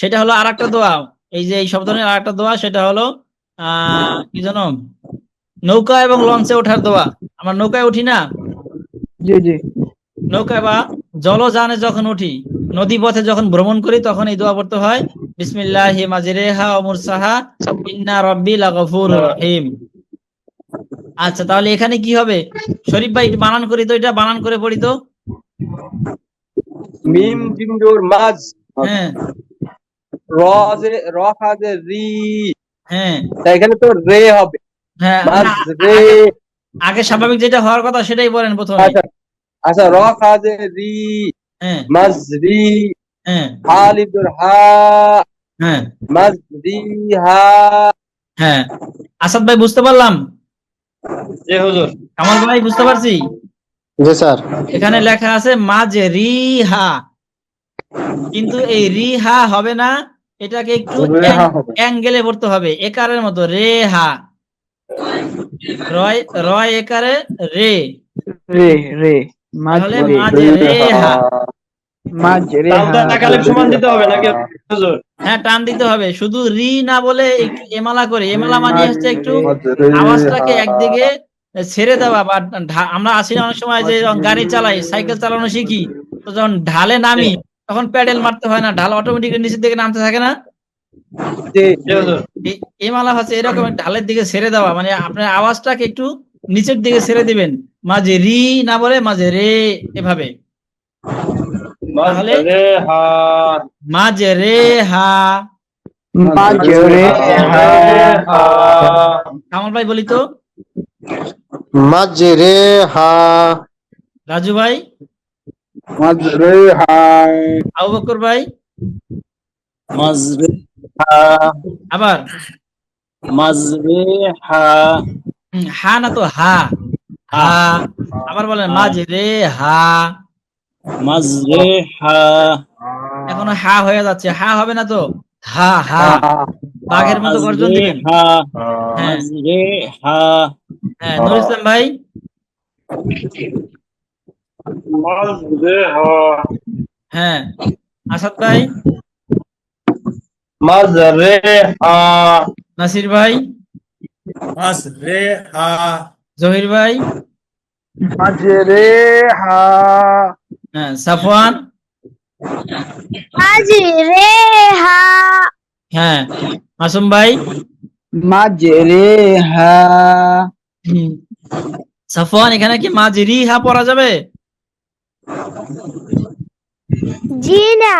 সেটা হলো আরেকটা দোয়া। এই যে এই শব্দ নিয়ে আরেকটা দোয়া, সেটা হলো কি জানো, নৌকা এবং লঞ্চে ওঠার দোয়া। আমরা নৌকায় উঠি না, জি জি নৌকায় বা জলযানে যখন উঠি, নদী পথে যখন ভ্রমণ করি, তখন এই দোয়া পড়তে হয়, বিসমিল্লাহি মাজরিহা ওয়া মুরসাহা ইন্না রাব্বি লাগফুরুর রহিম। আচ্ছা, তাহলে এখানে কি হবে? শরীফ ভাই একটু বানান করি তো, এটা বানান করে পড়ি তো। মিম জিম জোর মাজ, হ্যাঁ র খাজে রি, হ্যাঁ তা এখানে তো রে হবে, হ্যাঁ, মাজ না, রে। আগে স্বাভাবিক যেটা হওয়ার কথা সেটাই বলেন প্রথমে। আচ্ছা আচ্ছা, র খাজে রি, হ্যাঁ মাজ রি, হ্যাঁ আলিফ জোর হা, হ্যাঁ মাজ রি হা। হ্যাঁ, আসাদ ভাই বুঝতে পারলাম, জি হুজুর। কামাল ভাই বুঝতে পারছি। জি স্যার। এখানে লেখা আছে মাঝে রিহা, কিন্তু এই রিহা হবে না, এটাকে একটু রেহা হবে। অ্যাঙ্গেলে পড়তে হবে, একারের মতো, রেহা, রয় রয় একারে রে, রে রে, মাজ তাহলে রে, মাঝে রেহা। মাজ রে টানটা হা। কালিফ সমান দিতে হবে নাকি হুজুর? হ্যাঁ, টান দিতে হবে, শুধু রি না বলে একটু এমালা করে, এমালা মানে মাজ হচ্ছে একটু রে আওয়াজটাকে একদিকে ছেড়ে দেওয়া, বা আমরা আসি না অনেক সময় যে যখন গাড়ি চালাই, সাইকেল চালানো শিখি, তো যখন ঢালে নামি তখন প্যাডেল মারতে হয় না, ঢাল অটোমেটিক্যালি নিচের দিকে নামতে থাকে না। জি হুজুর। এমালা হচ্ছে এরকম ঢালের দিকে ছেড়ে দেওয়া, মানে আপনার আওয়াজটাকে একটু নিচের দিকে ছেড়ে দিবেন, মাঝে রি না বলে মাঝে রে, এভাবে। তাহলে মাজরে হা, মাঝে রে হা। মাজ রে হা। হা, কামাল ভাই বলি তো, মাজরে হা, রাজু ভাই, মাজ রে হা। আবু বকর ভাই, মাজরে হা, আবার মাজরে হা, হা না তো, হা হা, আবার বলেন মাঝে রে হা। মাজরে হা, এখনো হা হয়ে যাচ্ছে, হা হবে না তো, হা হা, বাঘের মতো গর্জন দিবেন। হা, হ্যাঁ মাজরে হা, হ্যাঁ, নুর ইসলাম ভাই, মাজরে হা, হ্যাঁ, আসাদ ভাই, মাজরে হা, নাসির ভাই, মাজরে হা, জহির ভাই, মাজ রে হা, হ্যাঁ, সাফওয়ান, মাজরেহা হ্যাঁ, মাসুম ভাই, মাজ রে হা। সাফওয়ান, এখানে কি মাঝরি হা পড়া যাবে? জি না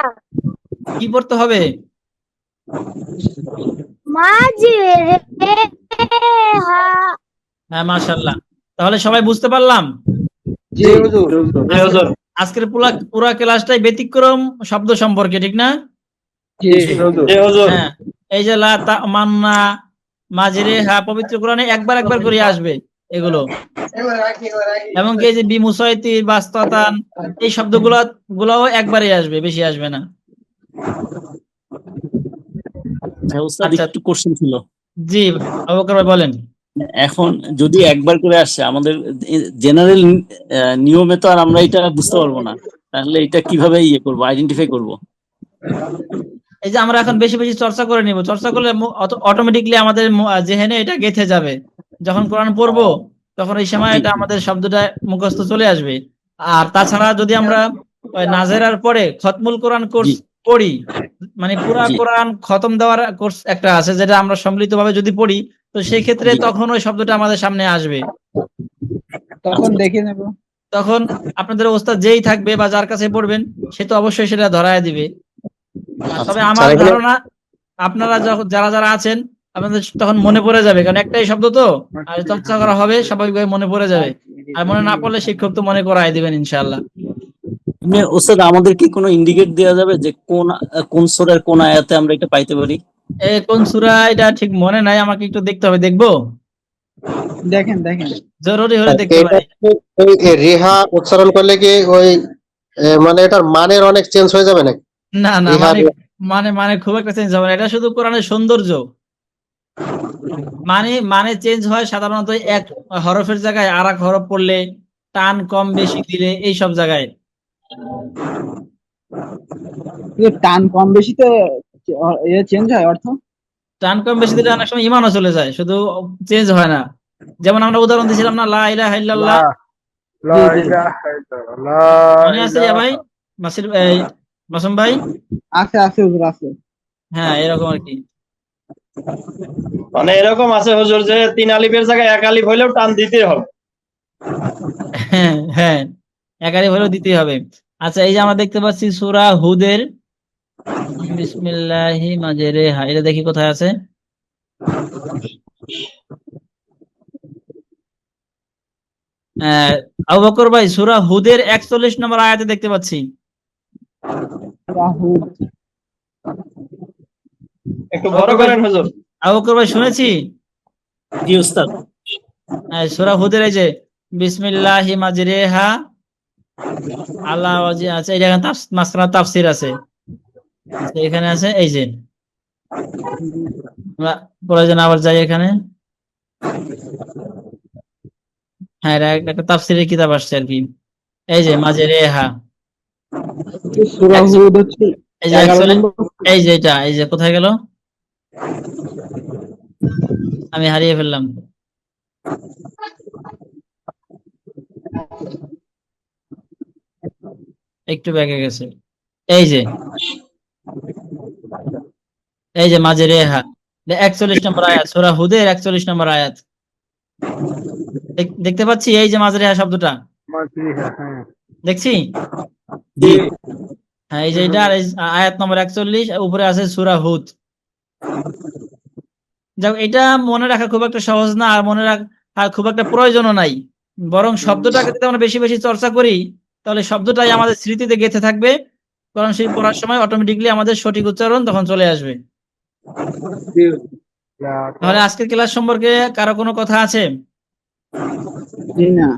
কি পড়তে হবে? মাজরেহা হ্যাঁ, মাশাআল্লাহ। তাহলে সবাই বুঝতে পারলাম। জি হুজুর। জি হুজুর। আজকের পুরা ক্লাসটাই ব্যতিক্রম শব্দ সম্পর্কে, ঠিক না? জি হুজুর। জি হুজুর। হ্যাঁ, এই যে লা মান্না, মাজরে হা, পবিত্র কোরআনে একবার একবার করে আসবে এগুলো, এবং এই যে বিমুসাইতির, বাস্তাতান, এই শব্দগুলাও একবারই আসবে, বেশি আসবে না। আচ্ছা, একটু কোশ্চেন ছিল। জি আবু বকর ভাই বলেন। এখন যদি একবার করে আসছে, আমাদের জেনারেল নিয়মে তো আর আমরা এটা বুঝতে পারবো না, তাহলে এটা কিভাবে করবো, আইডেন্টিফাই করবো? এই যে আমরা এখন বেশি বেশি চর্চা করে নিব, চর্চা করলে অটোমেটিকলি আমাদের জেহেনে এটা গেঁথে যাবে, যখন কোরআন পড়বো তখন এই সময় এটা আমাদের শব্দটা মুখস্থ চলে আসবে। আর তাছাড়া যদি আমরা নাজেরার পরে খতমুল কোরআন কোর্স পড়ি, মানে পুরা কোরআন খতম দেওয়ার কোর্স একটা আছে, যেটা আমরা সম্মিলিতভাবে যদি পড়ি, তো সেই ক্ষেত্রে তখন ওই শব্দটা আমাদের সামনে আসবে, তখন দেখে নেব। তখন আপনাদের ওস্তাদ যেই থাকবে বা যার কাছে পড়বেন, সে তো অবশ্যই সেটা ধরায় দিবে। তবে আমার ধারণা আপনারা যারা যারা আছেন, আপনাদের তখন মনে পড়ে যাবে, কারণ একটাই শব্দ তো, আর চর্চা করা হবে, স্বাভাবিকভাবে মনে পড়ে যাবে। আর মনে না পড়লে শিক্ষক তো মনে করাই দিবেন ইনশাআল্লাহ। ওস্তাদ, আমাদের কি কোনো ইন্ডিকেট দেওয়া যাবে যে কোন সূরার কোন আয়াতে আমরা এটা পাইতে পারি? কোন সূরা এটা ঠিক মনে নাই, আমাকে একটু দেখতে হবে, দেখবো, দেখেন দেখেন। জরুরি হলে দেখতে পারি। ওই রেহা উচ্চারণ করলে কি ওই মানে এটার মানের অনেক চেঞ্জ হয়ে যাবে নাকি? না না, রিহা মানে খুব একটা চেঞ্জ হবে না, এটা শুধু কোরআনের সৌন্দর্য। মানে চেঞ্জ হয় সাধারণত এক হরফের জায়গায় আর এক হরফ পড়লে, টান কম বেশি দিলে এই সব জায়গায়। টান কম বেশিতে চেঞ্জ হয় অর্থ? টান কম বেশি দিলে অনেক সময় ইমানও চলে যায়, শুধু চেঞ্জ হয় না। যেমন আমরা উদাহরণ দিয়েছিলাম না, লা ইলাহা ইল্লাল্লাহ, লা ইলাহা ইল্লাল্লাহ, মনে আছে ইয়া ভাই, মাসুম ভাই? আছে হুজুর আছে। হ্যাঁ, এরকম আর কি। মানে এরকম আছে হুজুর যে 3 আলিফের জায়গায় 1 আলিফ হইলেও টান দিতে হবে। হ্যাঁ হ্যাঁ, একারি হলেও দিতেই হবে। আচ্ছা, এই যে আমরা দেখতে পাচ্ছি সূরা হুদের বিসমিল্লাহি মাজরিহা, এটা দেখি কোথায় আছে। আবু বকর ভাই, সূরা হুদের 41 নম্বর আয়াতে দেখতে পাচ্ছি। রাহুল। একটু বড় করেন হুজুর। আবু বকর ভাই, শুনেছি। জি উস্তাদ। সূরা হুদের এই যে বিসমিল্লাহি মাজরিহা আলা ওয়াজি আছে, এই জায়গায় মাঝখানে তাফসীর আছে। আচ্ছা, এখানে আছে এই যে, আমরা প্রয়োজন আবার যাই এখানে। হ্যাঁ, এটা একটা তাফসীরের কিতাব আসছে আর কি। এই যে মাজরিহা, সূরা হুদ হচ্ছে এই যে 11 actually নম্বর। এই যে এটা, এই যে কোথায় গেল, আমি হারিয়ে ফেললাম। একটু ব্যাকে গেছে। এই যে মাজরিহা, 41 নম্বর আয়াত, সূরা হুদের 41 নম্বর আয়াত। দেখতে পাচ্ছি এই যে মাজরিহা শব্দটা হ্যাঁ। দেখছি। জি হ্যাঁ, এই যে এটা, আর এই আয়াত নম্বর 41, উপরে আছে সূরা হুদ। যাক, এটা মনে রাখা খুব একটা সহজ না, আর মনে রাখার খুব একটা প্রয়োজনও নাই। বরং শব্দটাকে যদি আমরা বেশি বেশি চর্চা করি, তাহলে শব্দটাই আমাদের স্মৃতিতে গেঁথে থাকবে। কোরআন শরীফ পড়ার সময় অটোমেটিকলি আমাদের সঠিক উচ্চারণ তখন চলে আসবে। তাহলে আজকের ক্লাস সম্পর্কে কারো কোনো কথা আছে? জি না।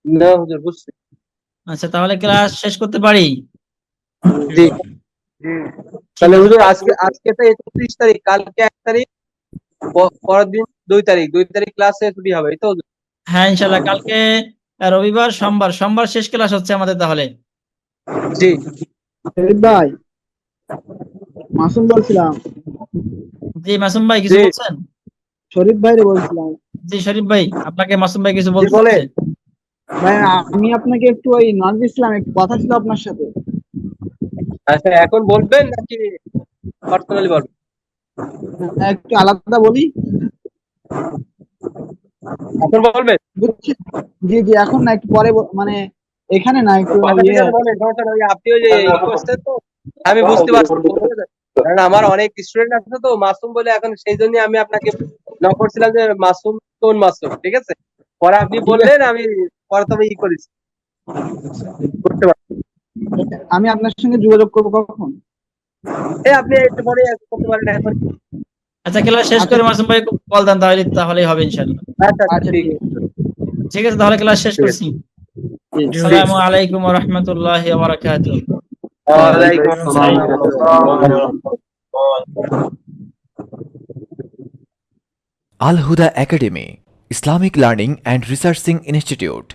না হুজুর বুঝছি। আচ্ছা, তাহলে ক্লাস শেষ করতে পারি? জি। তাহলে ঠিক হুজুর আছে। আজকে তো 31 তারিখ, কালকে 1 তারিখ, পরের দিন 2 তারিখ, 2 তারিখ ক্লাসে ছুটি হবে, এই তো হুজুর? হ্যাঁ, ইনশাল্লাহ কালকে রবিবার, সোমবার শেষ ক্লাস হচ্ছে আমাদের তাহলে। জি। শরীফ ভাই, মাসুম বলছিলাম। জি মাসুম ভাই, কিছু জি। বলছেন? শরীফ ভাইরে বলছিলাম। জি শরীফ ভাই, আপনাকে মাসুম ভাই কিছু জি বলতে বলেন। চাচ্ছে। ভাই আমি আপনাকে একটু ওই নন ইসলাম একটু কথা ছিল আপনার সাথে। আচ্ছা, এখন বলবেন নাকি পার্সোনালি বলবেন? একটু আলাদা বলি। এখন বলবেন? বুঝছি। জি জি, এখন না, একটু পরে মানে এখানে না, একটু আচ্ছা ঠিক আছে, বলেন, সমস্যা নেই। আপনিও যে ই করছেন তো আমি বুঝতে পারছি, কারণ আমার অনেক স্টুডেন্ট আছে তো মাসুম বলে, এখন সেই জন্য আমি আপনাকে নক করছিলাম যে মাসুম কোন মাসুম, ঠিক আছে? পরে আপনি বললেন, আমি পরে তবে ই করেছি, করতে পারছি। আমি আপনার সঙ্গে যোগাযোগ করবো কখন? আপনি একটু পরে করতে পারেন এখন। আচ্ছা, ক্লাস শেষ করে মাসুম ভাই কল দেন, তাহলেই হবে ইনশাল্লাহ। আচ্ছা আচ্ছা ঠিক ঠিক আছে। ঠিক আছে, তাহলে ক্লাস শেষ করছি। আছে। আসসালামু আলাইকুম ওয়া রাহমাতুল্লাহি ওয়া বারাকাতুহু। ওয়ালাইকুম আসসালাম। Al Huda academy, Islamic learning and researching institute,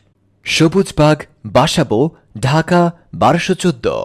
Sabujbag, Basabo, Dhaka 1214।